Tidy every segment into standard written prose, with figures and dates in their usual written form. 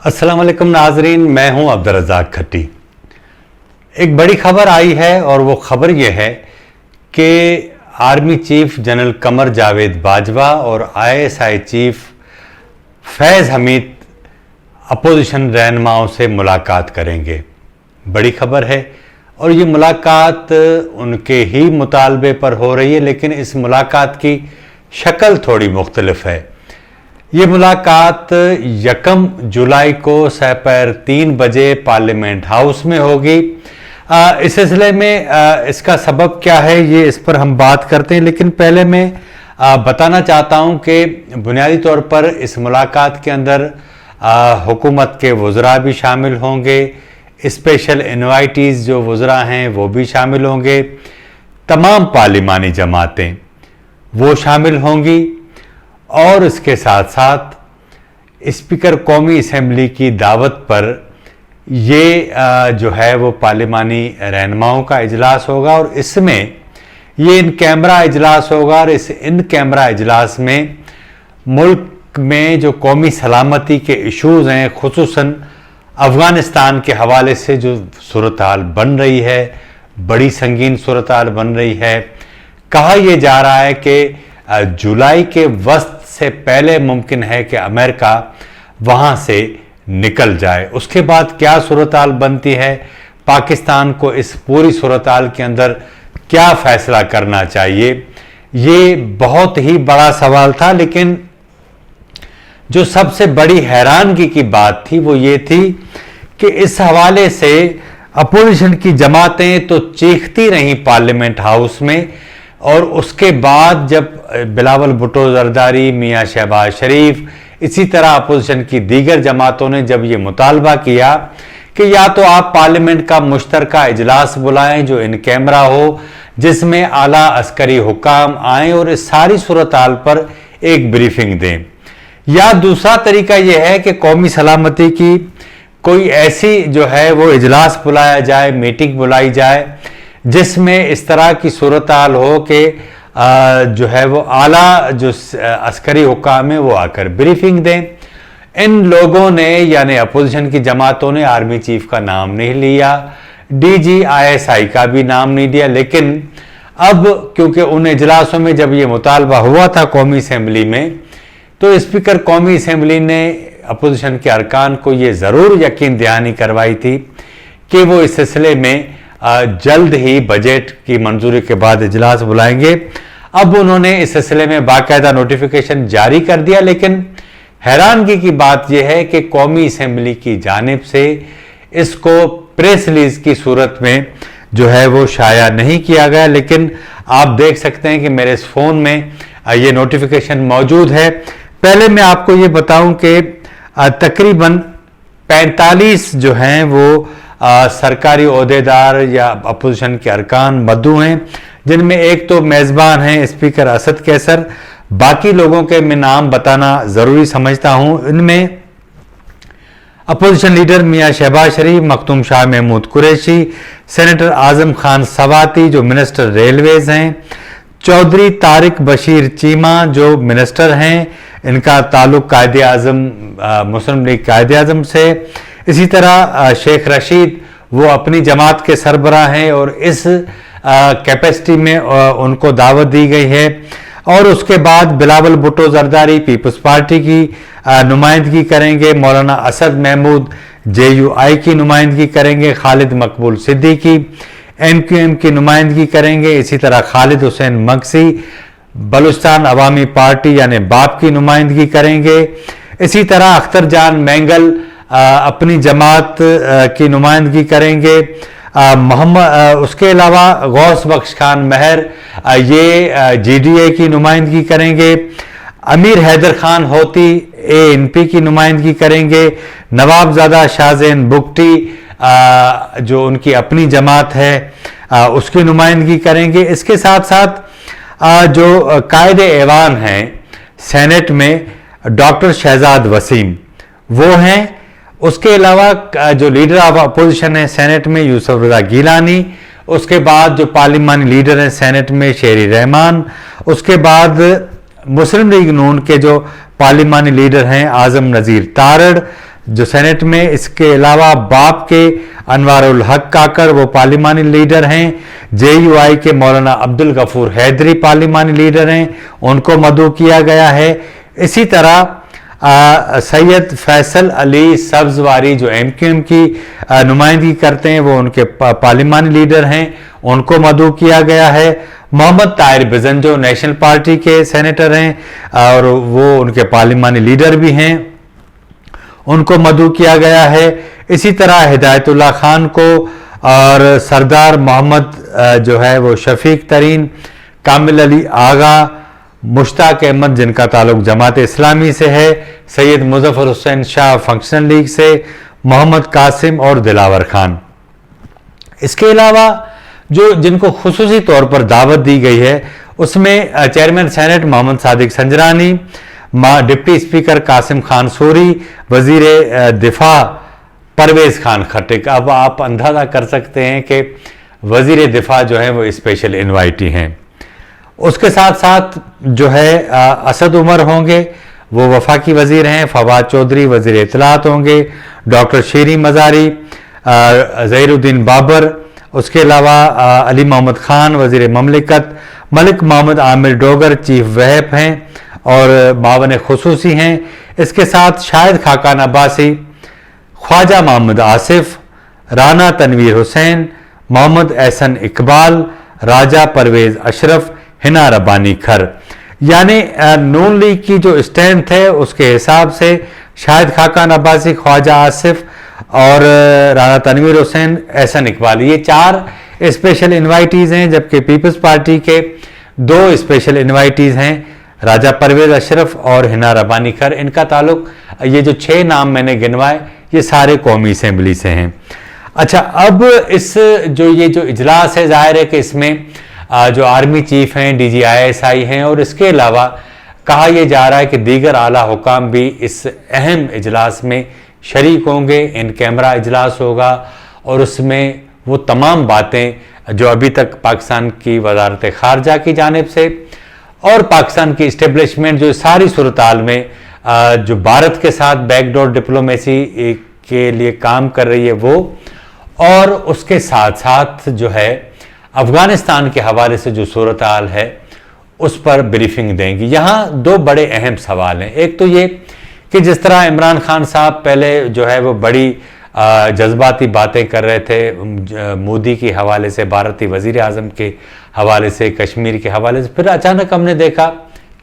अस्सलाम वालेकुम नाजरीन, मैं हूं अब्दुल रज़ाक खट्टी। एक बड़ी खबर आई है और वो खबर ये है कि army chief general Qamar Javed Bajwa और ISI चीफ फैज़ हमीद अपोजिशन रहनुमाओं से मुलाकात करेंगे। बड़ी खबर है और ये मुलाकात उनके ही मुतालबे पर हो रही है, लेकिन इस मुलाकात की शक्ल थोड़ी मुख्तलिफ है। ये मुलाकात 1 जुलाई को सपहर 3 बजे पार्लियामेंट हाउस में होगी। इस सिलसिले में इसका सबब क्या है, ये इस पर हम बात करते हैं, लेकिन पहले मैं बताना चाहता हूँ कि बुनियादी तौर पर इस मुलाकात के अंदर हुकूमत के वज़रा भी शामिल होंगे, स्पेशल इनवाइटीज़ जो वज़रा हैं वो भी शामिल होंगे, तमाम पार्लिमानी जमातें वो शामिल होंगी और इसके साथ साथ स्पीकर कौमी असम्बली की दावत पर ये जो है वो पार्लिमानी रहनुमाओं का इजलास होगा और इसमें ये इन कैमरा इजलास होगा और इस इन कैमरा इजलास में मुल्क में जो कौमी सलामती के इशूज़ हैं, खुसूसन अफ़गानिस्तान के हवाले से जो सूरत हाल बन रही है, बड़ी संगीन सूरत हाल बन रही है। कहा यह जा रहा है कि जुलाई के वस्त से पहले मुमकिन है कि अमेरिका वहाँ से निकल जाए। उसके बाद क्या सूरत हाल बनती है, पाकिस्तान को इस पूरी सूरत हाल के अंदर क्या फ़ैसला करना चाहिए, ये बहुत ही बड़ा सवाल था। लेकिन जो सबसे बड़ी हैरानगी की बात थी वो ये थी कि इस हवाले से अपोजिशन की जमातें तो चीखती रहीं पार्लियामेंट हाउस में, और उसके बाद जब बिलावल भुट्टो ज़रदारी, मियाँ शहबाज शरीफ, इसी तरह अपोजिशन की दीगर जमातों ने जब ये मुतालबा किया कि या तो आप पार्लियामेंट का मुश्तरका इजलास बुलाएं जो इन कैमरा हो, जिसमें आला अस्करी हुकाम आएँ और इस सारी सूरत हाल पर एक ब्रीफिंग दें, या दूसरा तरीका यह है कि कौमी सलामती की कोई ऐसी जो है वो इजलास बुलाया जाए, मीटिंग बुलाई जाए, जिसमें इस तरह की सूरत हाल हो कि जो है वो आला जो अस्करी हुकाम है वो आकर ब्रीफिंग दें। इन लोगों ने यानी अपोजिशन की जमातों ने आर्मी चीफ का नाम नहीं लिया, DG ISI का भी नाम नहीं दिया, लेकिन अब क्योंकि उन इजलासों में जब ये मुतालबा हुआ था कौमी असम्बली में, तो स्पीकर कौमी असम्बली ने अपोजिशन के अरकान को ये ज़रूर यकीन दहानी करवाई थी कि वो इस सिलसिले में जल्द ही बजट की मंजूरी के बाद इजलास बुलाएंगे। अब उन्होंने इस सिलसिले में बाकायदा नोटिफिकेशन जारी कर दिया, लेकिन हैरानगी की बात यह है कि कौमी असम्बली की जानिब से इसको प्रेस रिलीज की सूरत में जो है वो शाया नहीं किया गया। लेकिन आप देख सकते हैं कि मेरे इस फ़ोन में ये नोटिफिकेशन मौजूद है। पहले मैं आपको ये बताऊं कि तकरीबन 45 जो हैं वो सरकारी ओहदेदार या अपोजिशन के अरकान मद्दू हैं, जिनमें एक तो मेज़बान हैं स्पीकर असद कैसर, बाकी लोगों के मैं नाम बताना ज़रूरी समझता हूं। इनमें अपोजिशन लीडर मियाँ शहबाज शरीफ, मखदूम शाह महमूद कुरैशी, सेनेटर आज़म खान सवाती जो मिनिस्टर रेलवेज़ हैं, चौधरी तारिक बशीर चीमा जो मिनिस्टर हैं, इनका ताल्लुक कायदे आज़म मुस्लिम लीग कायदे आज़म से, इसी तरह शेख रशीद वो अपनी जमात के सरबराह हैं और इस कैपेसिटी में उनको दावत दी गई है। और उसके बाद बिलावल भुट्टो ज़रदारी पीपल्स पार्टी की नुमाइंदगी करेंगे, मौलाना असद महमूद JUI की नुमाइंदगी करेंगे, खालिद मकबूल सिद्दीकी MQM की नुमाइंदगी करेंगे, इसी तरह खालिद हुसैन मगसी बलूचिस्तान अवामी पार्टी यानी बाप की नुमाइंदगी करेंगे, इसी तरह अख्तर जान मैंगल अपनी जमात की नुमाइंदगी करेंगे, मोहम्मद उसके अलावा गौस बख्श खान महर ये GDA की नुमाइंदगी करेंगे, अमीर हैदर खान होती ANP की नुमाइंदगी करेंगे, नवाबजादा शाहजैन बुगटी जो उनकी अपनी जमात है उसकी नुमाइंदगी करेंगे। इसके साथ साथ जो कायदे ऐवान हैं सेनेट में डॉक्टर शहजाद वसीम वो हैं, उसके अलावा जो लीडर ऑफ अपोजिशन है सेनेट में यूसुफ रज़ा गीलानी, उसके बाद जो पार्लिमानी लीडर हैं सेनेट में शेरी रहमान, उसके बाद मुस्लिम लीग नून के जो पार्लिमानी लीडर हैं आज़म नज़ीर तारड़, जो सेनेट में। इसके अलावा बाप के अनवारुल हक काकर वो पार्लिमानी लीडर हैं। JUI के मौलाना अब्दुल गफूर हैदरी पार्लिमानी लीडर हैं, उनको मदऊ किया गया है। इसी तरह सैयद फैसल अली सब्जवारी जो MQM की नुमाइंदगी करते हैं, वो उनके पार्लिमानी लीडर हैं, उनको मदऊ किया गया है। मोहम्मद ताहिर बिजन जो नेशनल पार्टी के सेनेटर हैं और वो उनके पार्लिमानी लीडर भी हैं, उनको मदऊ किया गया है। इसी तरह हिदायतुल्लाह खान को और सरदार मोहम्मद जो है वो शफीक तरीन, कामिल अली आगा, मुश्ताक अहमद जिनका ताल्लुक जमात इस्लामी से है, सैयद मुजफ्फर हुसैन शाह फंक्शनल लीग से, मोहम्मद कासिम और दिलावर खान। इसके अलावा जो जिनको खुसूसी तौर पर दावत दी गई है उसमें chairman senate Mohammad Sadiq Sanjrani, deputy speaker Qasim Khan Suri, वजीर दिफा परवेज खान खट्टिक। अब आप अंदाजा कर सकते हैं कि वजीर दिफा जो है वो स्पेशल इनवाइटी हैं। उसके साथ साथ जो है असद उमर होंगे, वो वफाकी वजीर हैं। फवाद चौधरी वजीर इत्तलात होंगे। डॉक्टर शीरी मजारी, ज़हीरुद्दीन बाबर, उसके अलावा अली मोहम्मद खान वजीर ममलिकत, मलिक मोहम्मद आमिर डोगर चीफ वहब हैं और मावन खुसूसी हैं। इसके साथ शाहिद खाकान अब्बासी, ख्वाजा मोहम्मद आसिफ, राना तनवीर हुसैन, मोहम्मद एहसन इकबाल, राजा परवेज अशरफ, हिना रब्बानी खर। यानी नून लीग की जो स्ट्रेंथ है उसके हिसाब से शाहिद खाकान अब्बासी, ख्वाजा आसिफ और राना तनवीर हुसैन, एहसन इकबाल, ये 4 स्पेशल इनवाइटीज़ हैं। जबकि पीपल्स पार्टी के 2 स्पेशल इनवाइटीज़ हैं, राजा परवेज अशरफ और हिना रब्बानी खर। इनका ताल्लुक, ये जो 6 नाम मैंने गिनवाए, ये सारे कौमी असेंबली से हैं। अच्छा, अब इस जो इजलास है, जाहिर है कि इसमें जो आर्मी चीफ हैं, DGISI हैं और इसके अलावा कहा यह जा रहा है कि दीगर आला हुकाम भी इस अहम इजलास में शरीक होंगे। इन कैमरा इजलास होगा और उसमें वो तमाम बातें जो अभी तक पाकिस्तान की वजारत खारजा की जानिब से और पाकिस्तान की इस्टेब्लिशमेंट जो सारी सूरत-हाल में जो भारत के साथ बैकडोर डिप्लोमेसी के लिए काम कर रही है वो, और उसके साथ साथ जो है अफगानिस्तान के हवाले से जो सूरत-हाल है उस पर ब्रीफिंग देंगी। यहाँ 2 बड़े अहम सवाल हैं। एक तो ये कि जिस तरह इमरान खान साहब पहले जो है वो बड़ी जज्बाती बातें कर रहे थे मोदी के हवाले से, भारतीय वज़ीर आज़म के हवाले से, कश्मीर के हवाले से, फिर अचानक हमने देखा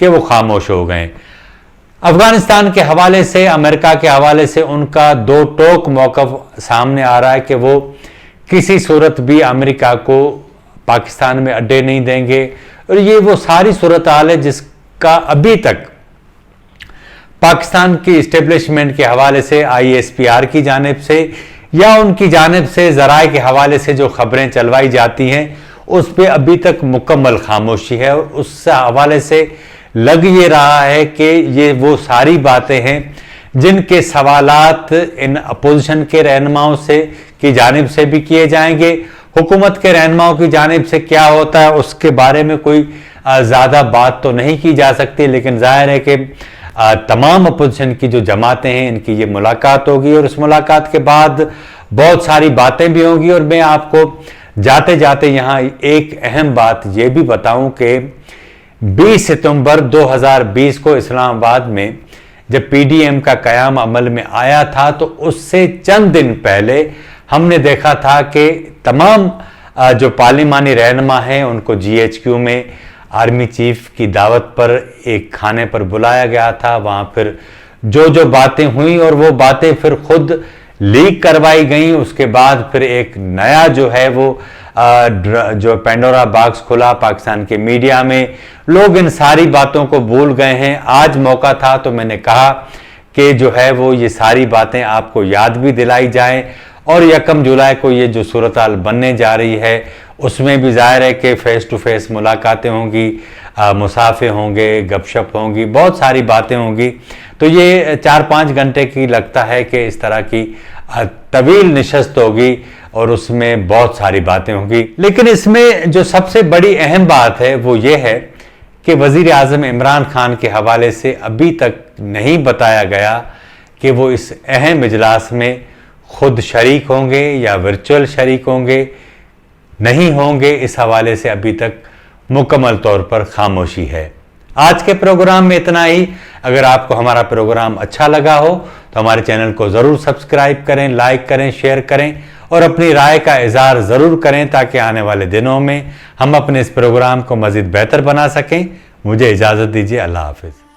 कि वो खामोश हो गए। अफगानिस्तान के हवाले से, अमेरिका के हवाले से उनका 2 टोक मौक़िफ़ सामने आ रहा है कि वो किसी सूरत भी अमेरिका को पाकिस्तान में अड्डे नहीं देंगे। और ये वो सारी सूरत हाल है जिसका अभी तक पाकिस्तान की इस्टेब्लिशमेंट के हवाले से, ISPR की जानिब से या उनकी जानिब से ज़राए के हवाले से जो खबरें चलवाई जाती हैं उस पर अभी तक मुकम्मल खामोशी है। और उस हवाले से लग ये रहा है कि ये वो सारी बातें हैं जिनके सवालात इन अपोजिशन के रहनुमाओं से की जानिब से भी किए जाएंगे। हुकूमत के रहनुमाओं की जानिब से क्या होता है उसके बारे में कोई ज़्यादा बात तो नहीं की जा सकती, लेकिन जाहिर है कि तमाम अपोजिशन की जो जमातें हैं इनकी ये मुलाकात होगी और उस मुलाकात के बाद बहुत सारी बातें भी होंगी। और मैं आपको जाते जाते यहाँ एक अहम बात ये भी बताऊं कि 20 सितंबर 2020 को इस्लामाबाद में जब PDM का क़याम अमल में आया था तो उससे चंद दिन पहले हमने देखा था कि तमाम जो पार्लिमानी रहनुमा हैं उनको GHQ में आर्मी चीफ की दावत पर एक खाने पर बुलाया गया था। वहाँ फिर जो बातें हुई और वो बातें फिर खुद लीक करवाई गई। उसके बाद फिर एक नया जो है वो जो पेंडोरा बॉक्स खुला पाकिस्तान के मीडिया में, लोग इन सारी बातों को भूल गए हैं। आज मौका था तो मैंने कहा कि जो है वो ये सारी बातें आपको याद भी दिलाई जाएं और 1 जुलाई को ये जो सूरत-हाल बनने जा रही है उसमें भी जाहिर है कि फेस टू फेस मुलाकातें होंगी, मुसाफे होंगे, गपशप होंगी, बहुत सारी बातें होंगी। तो ये 4-5 घंटे की लगता है कि इस तरह की तवील निशस्त होगी और उसमें बहुत सारी बातें होंगी। लेकिन इसमें जो सबसे बड़ी अहम बात है वो ये है कि वज़ीर आज़म इमरान खान के हवाले से अभी तक नहीं बताया गया کہ وہ اس اہم اجلاس میں خود شریک ہوں گے یا ورچوئل شریک ہوں گے نہیں ہوں گے، اس حوالے سے ابھی تک مکمل طور پر خاموشی ہے۔ آج کے پروگرام میں اتنا ہی۔ اگر آپ کو ہمارا پروگرام اچھا لگا ہو تو ہمارے چینل کو ضرور سبسکرائب کریں، لائک کریں، شیئر کریں اور اپنی رائے کا اظہار ضرور کریں تاکہ آنے والے دنوں میں ہم اپنے اس پروگرام کو مزید بہتر بنا سکیں۔ مجھے اجازت دیجیے، اللہ حافظ۔